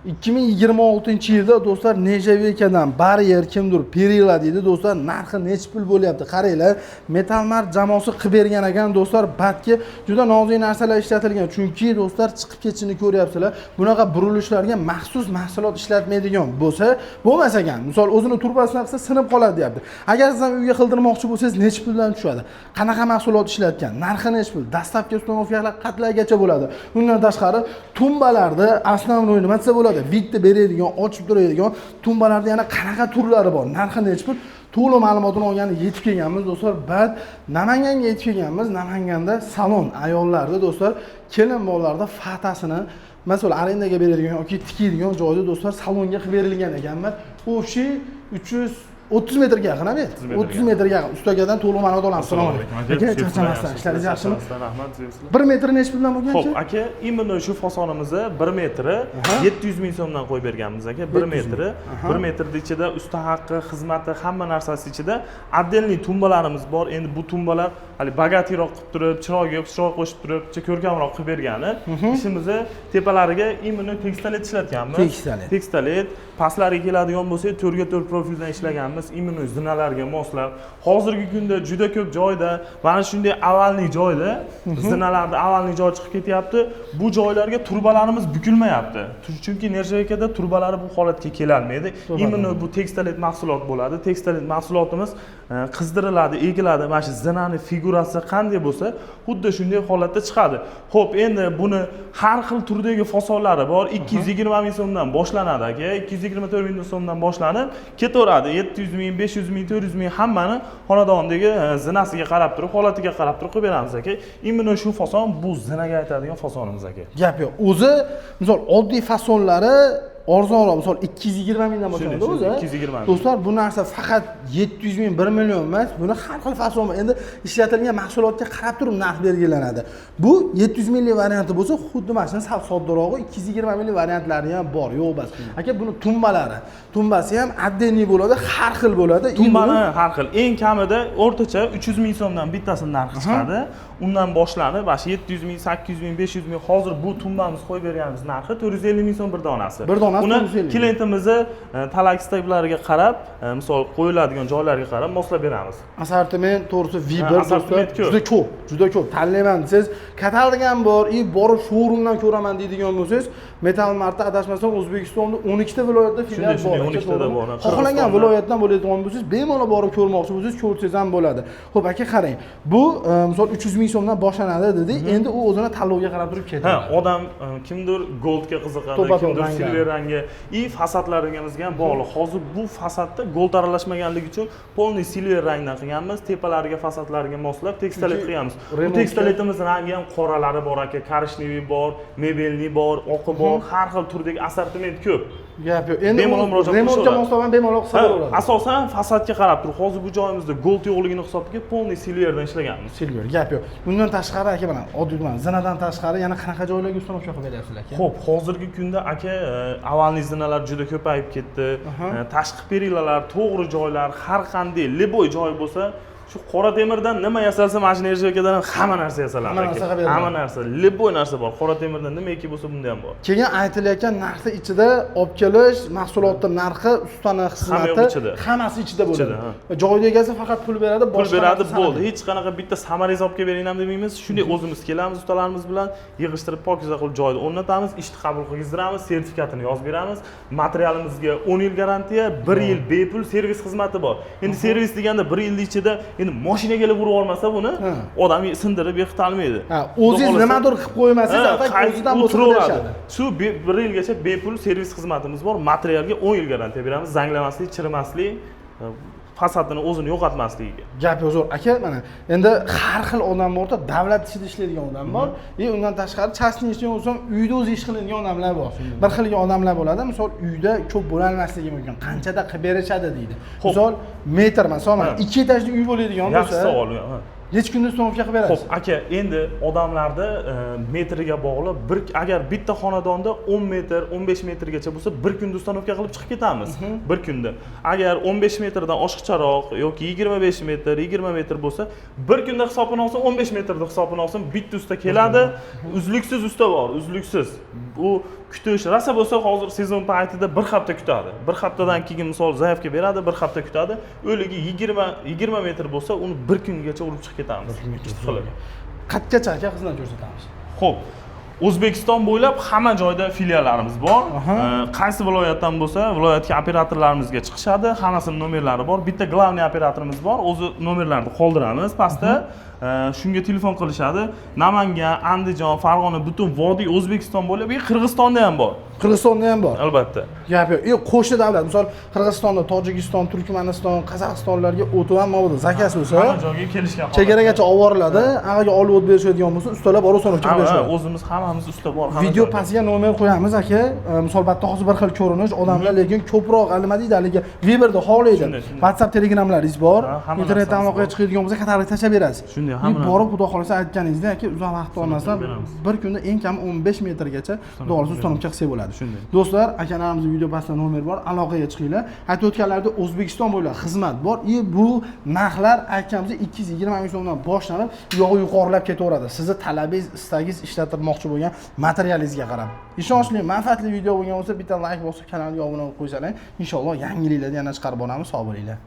2026-yilda do'stlar Nejavekadan baryer kimdir perila deydi do'stlar, narxi necha pul bo'lyapti qaranglar. Metalmart jamoasi qilib bergan ekan do'stlar, batga juda nozik narsalar ishlatilgan. Chunki do'stlar chiqib ketishini ko'ryapsizlar. Bunaqa burilishlarga maxsus mahsulot ishlatmaydigan bo'lmas ekan. Misol o'zini turbasidan qilsa sinib qoladi deyapti. Agar siz ham uyga qildirmoqchi bo'lsangiz necha puldan tushadi? Qanaqa mahsulot ishlatgan? Narxi necha pul? Dastlabki ustanovkalar qatlargacha bo'ladi. Undan tashqari tumbalarda основной nima desa bo'ladi? Bitta beradigan, ochib turadigan tumbalarda yana qanaqa turlari bor? Narxi necha pul? To'liq ma'lumotini olgani yetib kelganmiz do'stlar. Bad Namanganga yetib kelganmiz. Namanganda salon ayollarda do'stlar, kelin bolalarda fatasini masalan arendaga beradigan yoki tikadigan joyda do'stlar salonga qilib berilgan ekanman. O'shi 330 metrga yaqin, abi. 30 metrga yaqin. Ustagadan to'liq ma'lumot olamiz. Assalomu alaykum. Aka, charchamasdan, ishlaringiz yaxshimi? Rahmat, sizlar. 1 metr necha puldan bo'lgan? Xo'p, aka, imенно shu fasonimizni 1 metri 700 ming so'mdan qo'yib berganmiz aka. 1 metri. 1 metrning ichida usta haqqi, xizmati, hamma narsasi ichida отдельный tumbalarimiz bor. Endi bu tumbalar hali bogatiroq qilib turib, chiroyga chiroq qo'shib turib, ko'rkamroq qilib bergani. Ishimizni tepalariga imенно tekstolet ishlatganmiz. Tekstolet pastlariga keladigan bo'lsa, 4 ga 4 profildan ishlaganmiz. Imенно zinalarga moslab. Hozirgi kunda juda ko'p joyda, mana shunday avvalni joyda zinalarda avvalni joy chiqib ketyapti. Bu joylarga turbalarimiz bukilmayapti. Chunki Nejavekada turbalari bu holatga kelolmaydi. Imенно bu tekstolet mahsulot bo'ladi. Tekstolet mahsulotimiz qizdiriladi, egiladi. Mana shu zinani figurasi qanday bo'lsa, xuddi shunday holatda chiqadi. Xo'p, endi buni har xil turdagi fasonlari bor. 220 ming so'mdan boshlanadi aka. 224 ming so'mdan boshlanib ketaveradi. 700 ming, 500 ming, 400 ming hammani xonadondagi zinasiga qarab turib, holatiga qarab turib qilib beramiz aka. Imенно shu fason bu zinaga aytadigan fasonimiz aka. Gap yo'q. O'zi misol oddiy fasonlari arzonroq, misol 220 mingdan boshlanadi o'zi. 220 ming. Do'stlar, bu narsa faqat 700 ming, 1 million emas. Buni har xil fason bor. Endi ishlatilgan mahsulotga qarab turib narx belgilanadi. Bu 700 minglik varianti bo'lsa, xuddi mana shuni sal soddalrog'i 220 minglik variantlari ham bor, yo'q emas. Aka, buni tumbalari. Tumbasi ham отдельный bo'ladi, har xil bo'ladi. Tumbani har xil. Eng kamida o'rtacha 300 ming so'mdan bittasini narxi chiqadi. Undan boshlanib, mana 700 ming, 800 ming, 500 ming, hozir bu tumbamiz qo'yib berganimiz narxi 450 ming so'm bir donasi. Bir donasi uni klientimizni talab istaklariga qarab, misol qo'yiladigan joylarga qarab moslab beramiz. Assortiment to'g'risi V1 juda ko'p. Tanlayman desangiz, katalog ham bor, borib showroomdan ko'raman deydigan bo'lsangiz, Metalmartda adashmasam O'zbekistonda 12 ta viloyatda filial bor. 12 ta bor. Xohlagan viloyatdan bo'ladigan bo'lsangiz, bemalol borib ko'rmoqchi bo'lsangiz, ko'rsangiz ham bo'ladi. Xo'p, aka, qarang. Bu misol 300 ming so'mdan boshlanadi dedik. Endi u o'zini tanlovga qarab turib ketadi. Odam kimdir goldga qiziqadi, kimdir silver rangga, fasadlaringizga ham bog'liq. Hozir bu fasadda gold aralashmaganligi uchun polniy silver rangdan qilganmiz. Tepalariga, fasadlariga moslab tekstolet qilganmiz. Bu tekstoletimiz rangi ham qoralari bor aka, korishniy bor, mebelniy bor, oqi bor, har xil turdagi assortiment ko'p. Gap yo'q. Endi remontga moslagan bemalol qilsa bo'laveradi. Asosan fasadga qarab turib, hozir bu joyimizda gold yo'qligini hisobiga polniy silverdan ishlaganmiz. Silver, gap yo'q. Bundan tashqari aka, mana oddiy zinadan tashqari yana qanaqa joylarga ustanovka qilib beryapsizlar aka? Xo'p, hozirgi kunda aka avvalgi zinalar juda ko'payib ketdi. Tashqi perilalar, to'g'ri joylar, har qanday liboy joy bo'lsa, shu qora temirdan nima yasalsa, mana shu Nejavekadan hamma narsa yasaladi aka. Hamma narsa, liboy narsa bor. Qora temirdan nimaiki bo'lsa, bunda ham bor. Keyin aytilayotgan narxi ichida olib kelish, mahsulotning narxi, ustaning xizmati hammasi ichida bo'ladi. Joyda egasi faqat pul beradi, boshqa beradi, bo'ldi. Hech qanaqa bitta samara hisobga bering ham demaymiz. Shunday o'zimiz kelamiz, ustalarimiz bilan yig'ishtirib, pokiza qilib joyda o'rnatamiz, ishni qabul qildiramiz, sertifikatini yozib beramiz. Materialimizga 10 yil garantiya, 1 yil bepul servis xizmati bor. Endi servis deganda 1 yil ichida endi mashinaga kelib urib olmasa buni odam sindirib yiqita olmaydi. O'zingiz nimadir qilib qo'ymasangiz, o'zidan o'tiradi. Shu 1 yilgacha bepul servis xizmatimiz bor. Materialga 10 yil garantiya beramiz. Zanglamaslik, chirimaslik, fasadini o'zini yo'qotmasligiga. Gap yo'q, zo'r aka. Mana endi har xil odam borda, davlat ishida ishlaydigan odam bor. Undan tashqari частный ishchi bo'lsa, uyda o'zi ish qiladigan odamlar bor. Bir xilga odamlar bo'ladi. Misol, uyda ko'p bo'la olmasligi mumkin. Qanchada qilib berishadi deydi. Misol, metr, masalan, 2 etajli uy bo'ladigan bo'lsa, Necha kunda uстановка qilib berasiz? Xo'p, aka, endi odamlarda metriga bog'liq agar bitta xonadonda 10 metr, 15 metrgacha bo'lsa, bir kunda uстановка qilib chiqib ketamiz. Bir kunda. Agar 15 metrdan oshiqcharoq yoki 25 metr, 20 metr bo'lsa, bir kunda hisobini olsin, 15 metrda hisobini olsin, bitta usta keladi, uzluksiz usta bor, uzluksiz. Bu kutish rosa bo'lsa, hozir sezon paytida bir hafta kutadi. Bir haftadan keyin misol zaявка beradi, bir hafta kutadi. O'ligi 20 metr bo'lsa, uni bir kungacha urib chiqib ketamiz. Qatgacha aka xizmat ko'rsatamiz? Xo'p, O'zbekiston bo'ylab hamma joyda filiallarimiz bor. Qaysi viloyatdan bo'lsa, viloyatga operatorlarimizga chiqishadi, hammasini nomerlari bor. Bitta glavniy operatorimiz bor, o'zi nomerlarni qoldiramiz pastda. Shunga telefon qilishadi. Namangan, Andijon, Farg'ona, butun Vodiy O'zbekiston bo'ylab, Qirg'izistonda ham bor. Qirg'izistonda ham bor. Albatta. Gap yo'q. Qo'shni davlat, misol Qirg'izistonda, Tojikiston, Turkmaniston, Qozog'istonlarga o'tib ham bo'ladi. Zakaz bo'lsa, hamma joyga kelishgan holat. chegaragacha olib boriladi. Anaga olib o'tib berishadigan bo'lsa, ustalar bor uстановка qilib berishadi. O'zimiz hammamiz usta bor. Video pastiga nomer qo'yamiz aka. Misol batda hozir bir xil ko'rinish, odamlar lekin ko'proq nima deydi, haligi Viberda xohlaydi. WhatsApp, Telegramlaringiz bor. Internetdan aloqaga chiqadigan bo'lsa, katalog tashlab berasiz. Shunday hamma. Borib, xudo xolasa aytganingizdek aka, uzoq vaqt olmasdan bir kunda eng kam 15 metrgacha doğrusu uстановка qilsa bo'ladi. Do'stlar, akalarimizning video pastida nomer bor, aloqaga chiqinglar. Aytib o'tganlaridek O'zbekiston bo'ylab xizmat bor. Bu narxlar aytganimiz 220 ming so'mdan boshlanib, yuqorilab ketaveradi. Sizni talabingiz, istagingiz ishlatirmoqchi bo'lgan materialingizga qarab. Ishonchli, manfaatli video bo'lgan bo'lsa, bitta like bosib, kanalga obuna bo'lib qo'ysangiz, inshaalloh yangiliklarni yana chiqarib boramiz. Sog' bo'linglar.